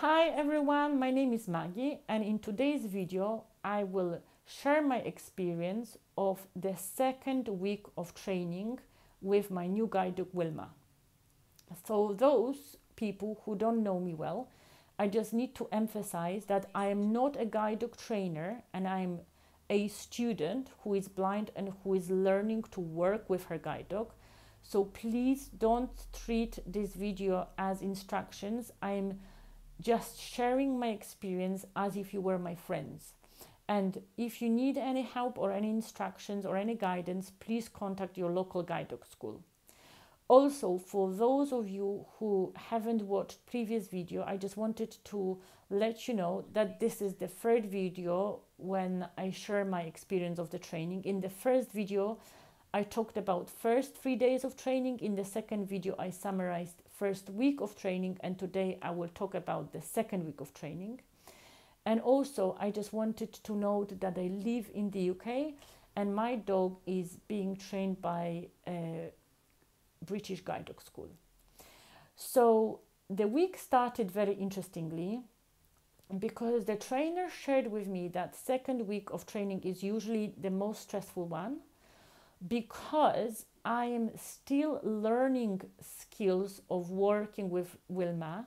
Hi everyone, my name is Maggie, and in today's video I will share my experience of the second week of training with my new guide dog Wilma. For those people who don't know me well, I just need to emphasize that I am not a guide dog trainer and I'm a student who is blind and who is learning to work with her guide dog. So please don't treat this video as instructions. I'm just sharing my experience as if you were my friends. And if you need any help or any instructions or any guidance, please contact your local guide dog school. Also, for those of you who haven't watched previous video, I just wanted to let you know that this is the third video when I share my experience of the training. In the first video, I talked about first 3 days of training. In the second video, I summarized first week of training, and today I will talk about the second week of training. And also, I just wanted to note that I live in the UK and my dog is being trained by a British guide dog school. So the week started very interestingly because the trainer shared with me that second week of training is usually the most stressful one, because I am still learning skills of working with Wilma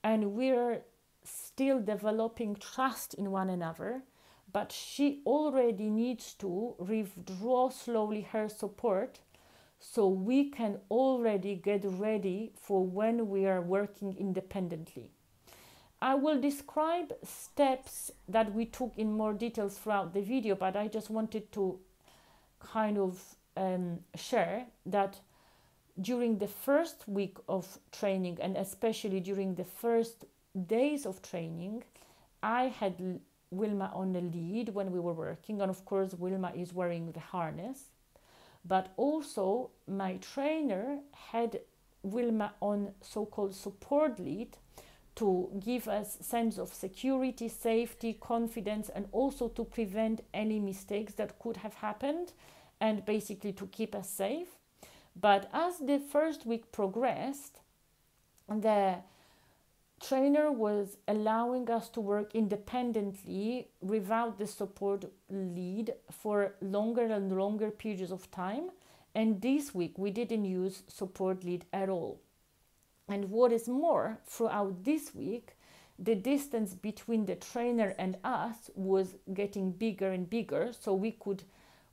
and we're still developing trust in one another, but she already needs to withdraw slowly her support so we can already get ready for when we are working independently. I will describe steps that we took in more details throughout the video, but I just wanted to kind of share that during the first week of training and especially during the first days of training, I had Wilma on the lead when we were working, and of course Wilma is wearing the harness, but also my trainer had Wilma on so-called support lead to give us sense of security, safety, confidence, and also to prevent any mistakes that could have happened and basically to keep us safe. But as the first week progressed, the trainer was allowing us to work independently without the support lead for longer and longer periods of time. And this week we didn't use support lead at all. And what is more, throughout this week, the distance between the trainer and us was getting bigger and bigger, so we could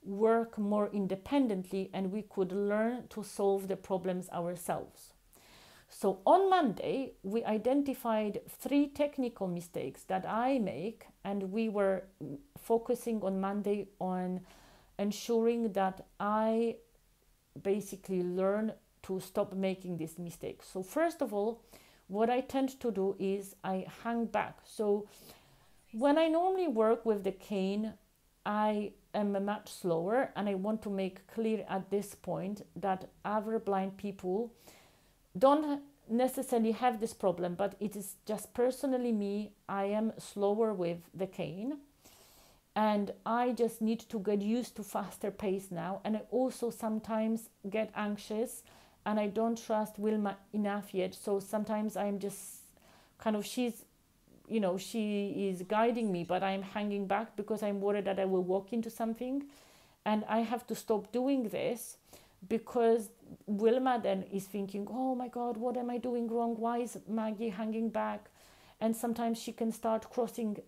work more independently and we could learn to solve the problems ourselves. So on Monday, we identified 3 technical mistakes that I make, and we were focusing on Monday on ensuring that I basically learn to stop making these mistakes. So first of all, what I tend to do is I hang back. So when I normally work with the cane, I am much slower, and I want to make clear at this point that other blind people don't necessarily have this problem, but it is just personally me. I am slower with the cane and I just need to get used to faster pace now. And I also sometimes get anxious and I don't trust Wilma enough yet. So sometimes I'm just kind of, she is guiding me, but I'm hanging back because I'm worried that I will walk into something. And I have to stop doing this because Wilma then is thinking, oh my God, what am I doing wrong? Why is Maggie hanging back? And sometimes she can start crossing,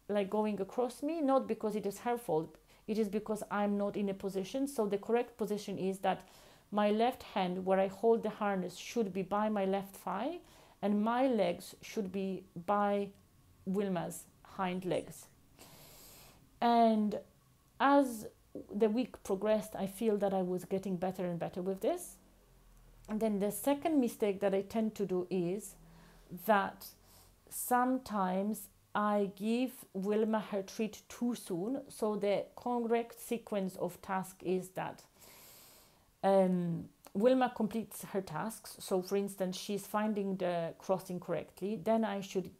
like going across me, not because it is her fault. It is because I'm not in a position. So the correct position is that my left hand, where I hold the harness, should be by my left thigh, and my legs should be by Wilma's hind legs. And as the week progressed, I feel that I was getting better and better with this. And then the second mistake that I tend to do is that sometimes I give Wilma her treat too soon. So the correct sequence of task is that Wilma completes her tasks. So for instance, she's finding the crossing correctly. Then I should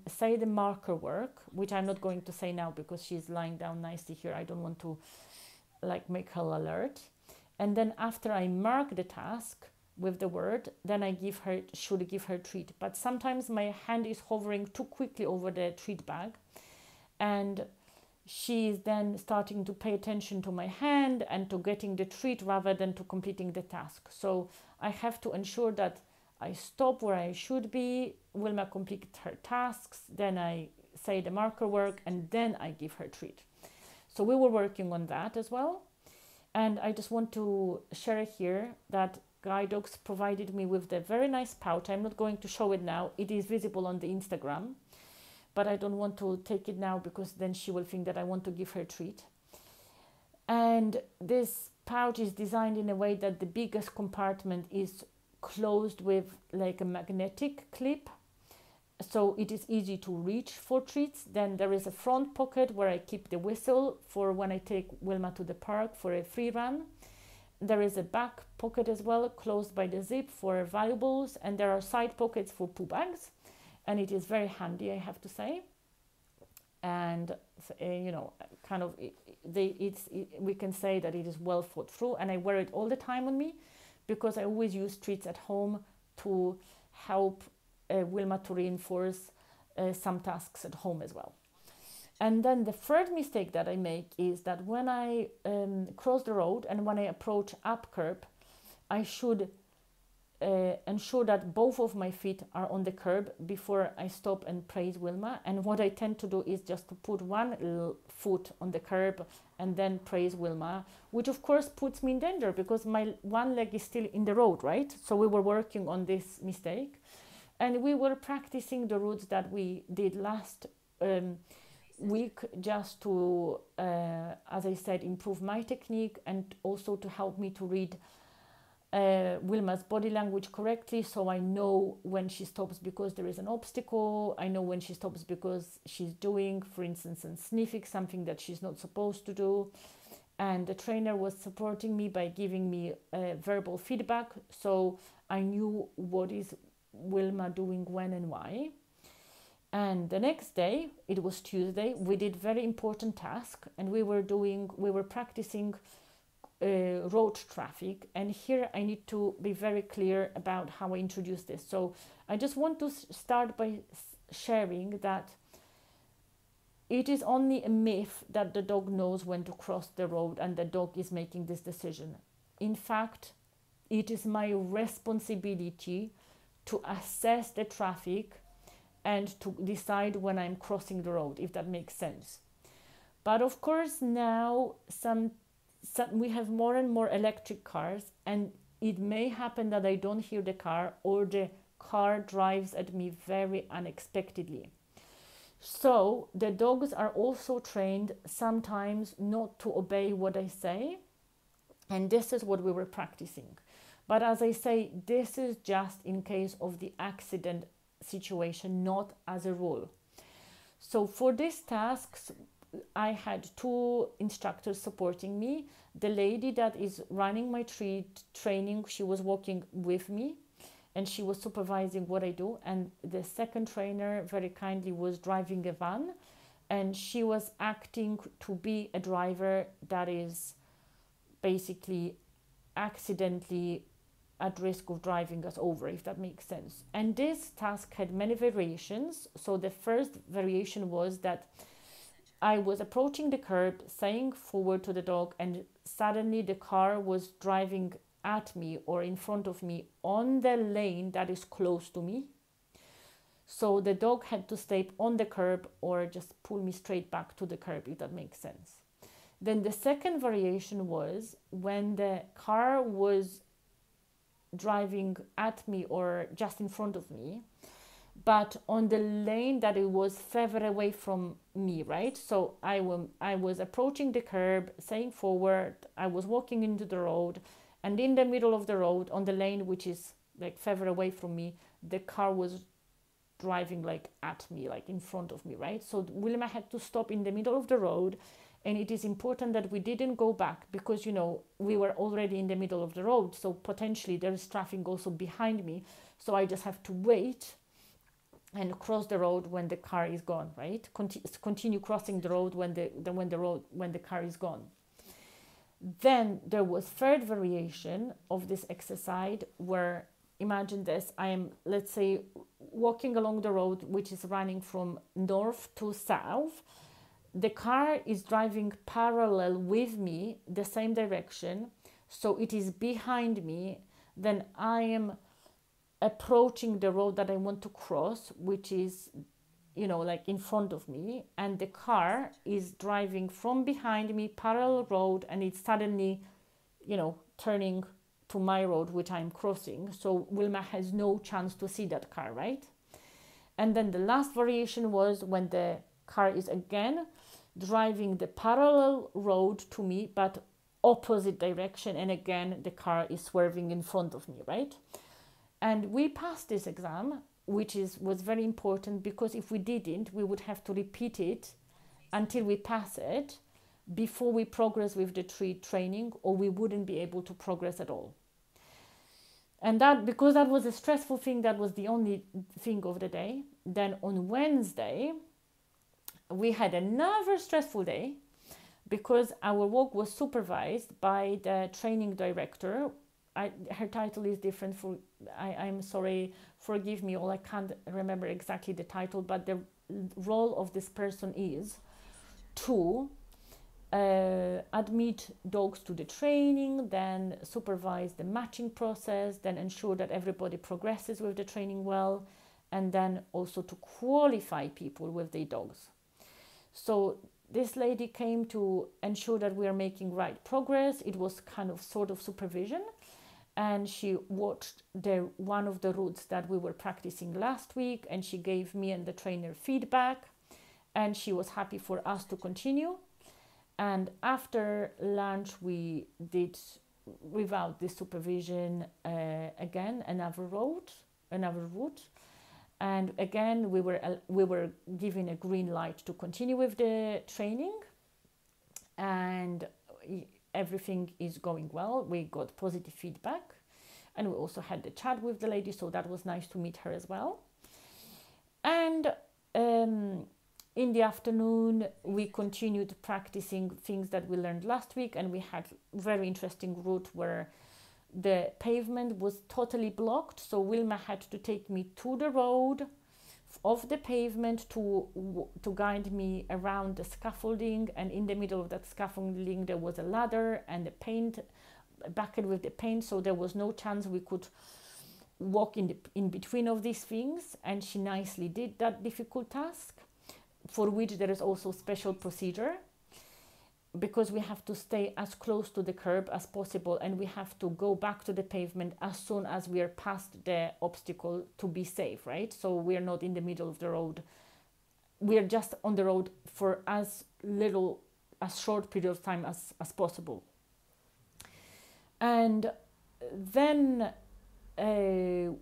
say the marker work, which I'm not going to say now because she's lying down nicely here. I don't want to make her alert. And then after I mark the task, with the word, then I should give her treat. But sometimes my hand is hovering too quickly over the treat bag, and she is then starting to pay attention to my hand and to getting the treat rather than to completing the task. So I have to ensure that I stop where I should be, Wilma completes her tasks, then I say the marker work, and then I give her treat. So we were working on that as well. And I just want to share here that guide dogs provided me with the very nice pouch. I'm not going to show it now. It is visible on the Instagram, but I don't want to take it now because then she will think that I want to give her a treat. And this pouch is designed in a way that the biggest compartment is closed with like a magnetic clip, so it is easy to reach for treats. Then there is a front pocket where I keep the whistle for when I take Wilma to the park for a free run. There is a back pocket as well, closed by the zip for valuables, and there are side pockets for poo bags, and it is very handy, I have to say. And you know, kind of we can say that it is well thought through, and I wear it all the time on me because I always use treats at home to help Wilma to reinforce some tasks at home as well. And then the third mistake that I make is that when I cross the road and when I approach up curb, I should ensure that both of my feet are on the curb before I stop and praise Wilma. And what I tend to do is just to put one little foot on the curb and then praise Wilma, which of course puts me in danger because my one leg is still in the road, right? So we were working on this mistake, and we were practicing the routes that we did last week just to, as I said, improve my technique and also to help me to read Wilma's body language correctly, so I know when she stops because there is an obstacle. I know when she stops because she's doing, for instance, and sniffing something that she's not supposed to do. And the trainer was supporting me by giving me verbal feedback, so I knew what is Wilma doing when and why. And the next day, it was Tuesday, we did very important task, and we were practicing road traffic. And here I need to be very clear about how I introduce this. So I just want to start by sharing that it is only a myth that the dog knows when to cross the road and the dog is making this decision. In fact, it is my responsibility to assess the traffic and to decide when I'm crossing the road, if that makes sense. But of course now we have more and more electric cars, and it may happen that I don't hear the car or the car drives at me very unexpectedly. So the dogs are also trained sometimes not to obey what I say, and this is what we were practicing. But as I say, this is just in case of the accident situation, not as a rule. So for these tasks, I had two instructors supporting me. The lady that is running my training, she was walking with me and she was supervising what I do. And the second trainer very kindly was driving a van, and she was acting to be a driver that is basically accidentally at risk of driving us over, if that makes sense. And this task had many variations. So the first variation was that I was approaching the curb, saying forward to the dog, and suddenly the car was driving at me or in front of me on the lane that is close to me. So the dog had to stay on the curb or just pull me straight back to the curb, if that makes sense. Then the second variation was when the car was driving at me or just in front of me, but on the lane that it was further away from me, right? So I was approaching the curb, saying forward, I was walking into the road, and in the middle of the road, on the lane which is like further away from me, the car was driving like at me, like in front of me, right? So Wilma had to stop in the middle of the road, and it is important that we didn't go back because, you know, we were already in the middle of the road, so potentially there is traffic also behind me. So I just have to wait and cross the road when the car is gone, right? Continue crossing the road when the car is gone. Then there was third variation of this exercise where, imagine this, I am, let's say, walking along the road which is running from north to south. The car is driving parallel with me, the same direction, so it is behind me. Then I am approaching the road that I want to cross, which is, you know, like in front of me, and the car is driving from behind me, parallel road, and it's suddenly, you know, turning to my road, which I'm crossing. So Wilma has no chance to see that car, right? And then the last variation was when the car is again driving the parallel road to me, but opposite direction, and again the car is swerving in front of me, right? And we passed this exam, which was very important, because if we didn't, we would have to repeat it until we pass it before we progress with the training, or we wouldn't be able to progress at all. And that, because that was a stressful thing, that was the only thing of the day. Then on Wednesday, we had another stressful day, because our walk was supervised by the training director. Her title is different. I'm sorry, forgive me, I can't remember exactly the title, but the role of this person is to admit dogs to the training, then supervise the matching process, then ensure that everybody progresses with the training well, and then also to qualify people with their dogs. So this lady came to ensure that we are making right progress. It was kind of sort of supervision, and she watched one of the routes that we were practicing last week, and she gave me and the trainer feedback, and she was happy for us to continue. And after lunch, we did, without this supervision, again another route, and again we were given a green light to continue with the training, and everything is going well. We got positive feedback, and we also had the chat with the lady, so that was nice to meet her as well. And in the afternoon, we continued practicing things that we learned last week, and we had very interesting route where the pavement was totally blocked. So Wilma had to take me to the road of the pavement to guide me around the scaffolding, and in the middle of that scaffolding there was a ladder and a bucket with the paint, so there was no chance we could walk in between of these things, and she nicely did that difficult task, for which there is also special procedure, because we have to stay as close to the curb as possible, and we have to go back to the pavement as soon as we are past the obstacle to be safe, right? So we are not in the middle of the road. We are just on the road for as short period of time as possible. And then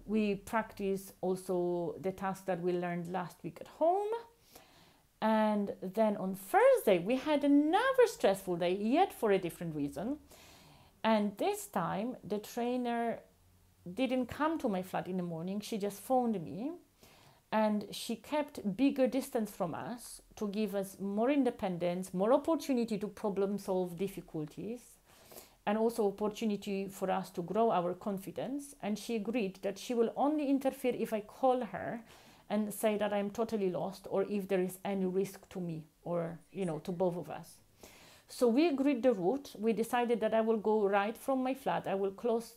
we practice also the task that we learned last week at home. And then on Thursday, we had another stressful day, yet for a different reason. And this time, the trainer didn't come to my flat in the morning. She just phoned me, and she kept bigger distance from us to give us more independence, more opportunity to problem solve difficulties, and also opportunity for us to grow our confidence. And she agreed that she will only interfere if I call her and say that I'm totally lost, or if there is any risk to me, or, you know, to both of us. So we agreed the route. We decided that I will go right from my flat. I will cross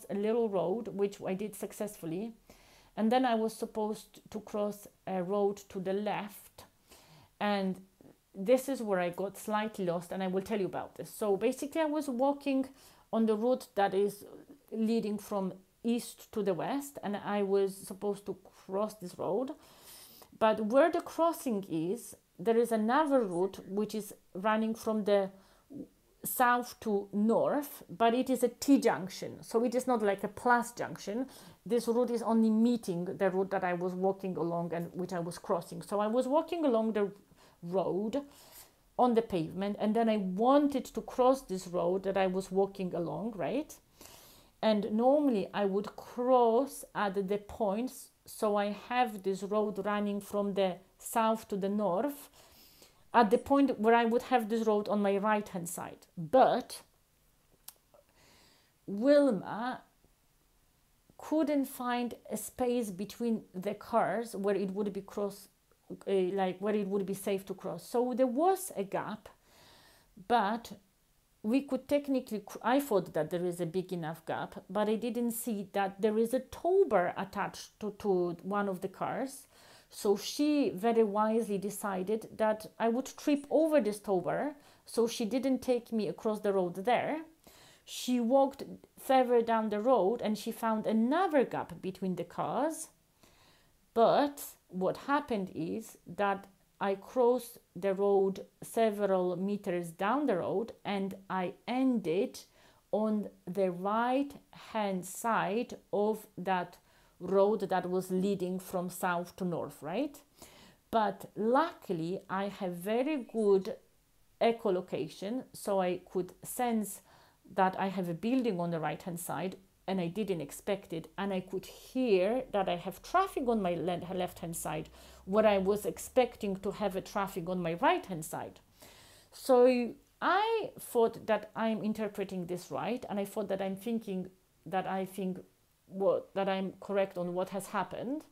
a little road, which I did successfully. And then I was supposed to cross a road to the left. And this is where I got slightly lost, and I will tell you about this. So basically I was walking on the route that is leading from east to the west, and I was supposed to cross this road, but where the crossing is, there is another route which is running from the south to north, but it is a T-junction, so it is not like a plus junction. This route is only meeting the route that I was walking along and which I was crossing. So I was walking along the road on the pavement, and then I wanted to cross this road that I was walking along, right? And normally I would cross at the points, so I have this road running from the south to the north. at the point where I would have this road on my right hand side. But Wilma couldn't find a space between the cars where it would be where it would be safe to cross. So there was a gap, but we could technically, I thought that there is a big enough gap, but I didn't see that there is a tow bar attached to one of the cars. So she very wisely decided that I would trip over this tow bar, so she didn't take me across the road there. She walked further down the road and she found another gap between the cars. But what happened is that I crossed the road several meters down the road and I ended on the right hand side of that road that was leading from south to north, right? But luckily I have very good echolocation, so I could sense that I have a building on the right hand side and I didn't expect it, and I could hear that I have traffic on my left hand side where I was expecting to have a traffic on my right hand side. So I thought that I'm interpreting this right, and I thought that I'm thinking that that I'm correct on what has happened.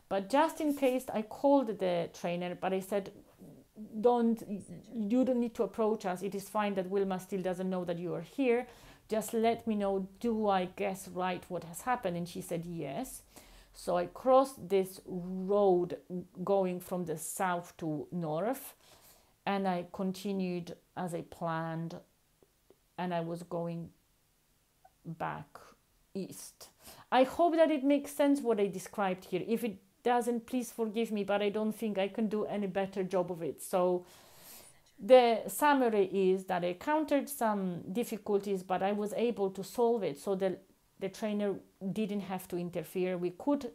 But just in case, I called the trainer, but I said, you don't need to approach us. It is fine that Wilma still doesn't know that you are here. Just let me know, do I guess right what has happened? And she said yes. So I crossed this road going from the south to north, and I continued as I planned, and I was going back east. I hope that it makes sense what I described here. If it doesn't, please forgive me, but I don't think I can do any better job of it. So the summary is that I encountered some difficulties, but I was able to solve it. So the trainer didn't have to interfere. We could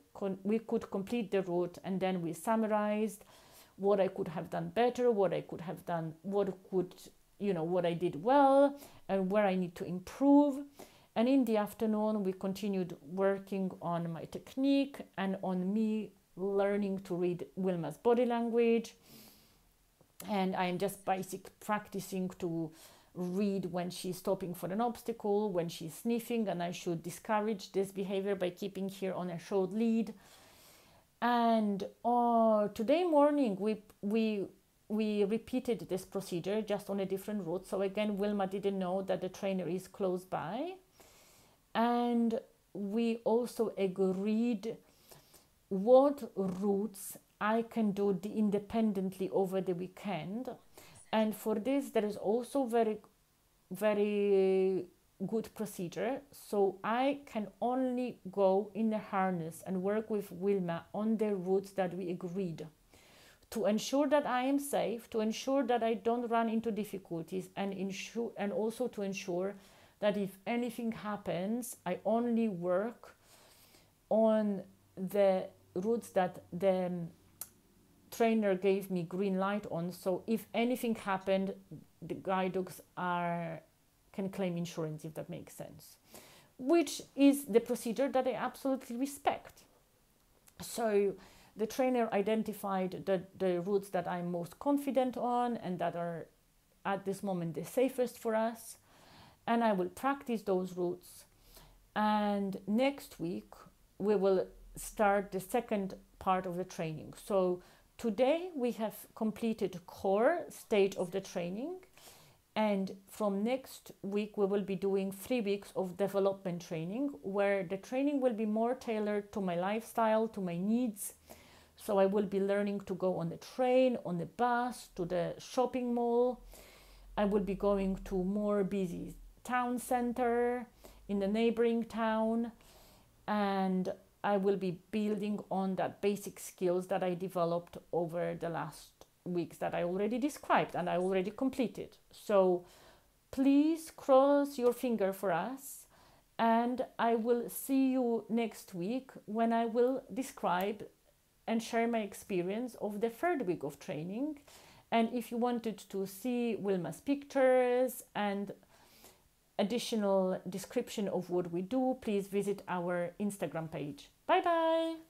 complete the route, and then we summarized what I could have done better, what I could have done, what I did well, and where I need to improve. And in the afternoon, we continued working on my technique and on me learning to read Wilma's body language. And I'm just practicing to read when she's stopping for an obstacle, when she's sniffing, and I should discourage this behavior by keeping her on a short lead. And today morning, we repeated this procedure just on a different route. So again, Wilma didn't know that the trainer is close by. And we also agreed what routes I can do independently over the weekend. And for this, there is also very, very good procedure. So I can only go in the harness and work with Wilma on the routes that we agreed, to ensure that I am safe, to ensure that I don't run into difficulties, and also to ensure that if anything happens, I only work on the routes that the trainer gave me green light on. So if anything happened, the guide dogs can claim insurance, if that makes sense, which is the procedure that I absolutely respect. So the trainer identified the routes that I'm most confident on and that are at this moment the safest for us, and I will practice those routes. And next week we will start the second part of the training. So today we have completed core stage of the training, and from next week we will be doing 3 weeks of development training, where the training will be more tailored to my lifestyle, to my needs. So I will be learning to go on the train, on the bus, to the shopping mall. I will be going to more busy town center in the neighboring town, and I will be building on that basic skills that I developed over the last weeks that I already described and I already completed. So please cross your finger for us, and I will see you next week when I will describe and share my experience of the 3rd week of training. And if you wanted to see Wilma's pictures and additional description of what we do, please visit our Instagram page. Bye bye!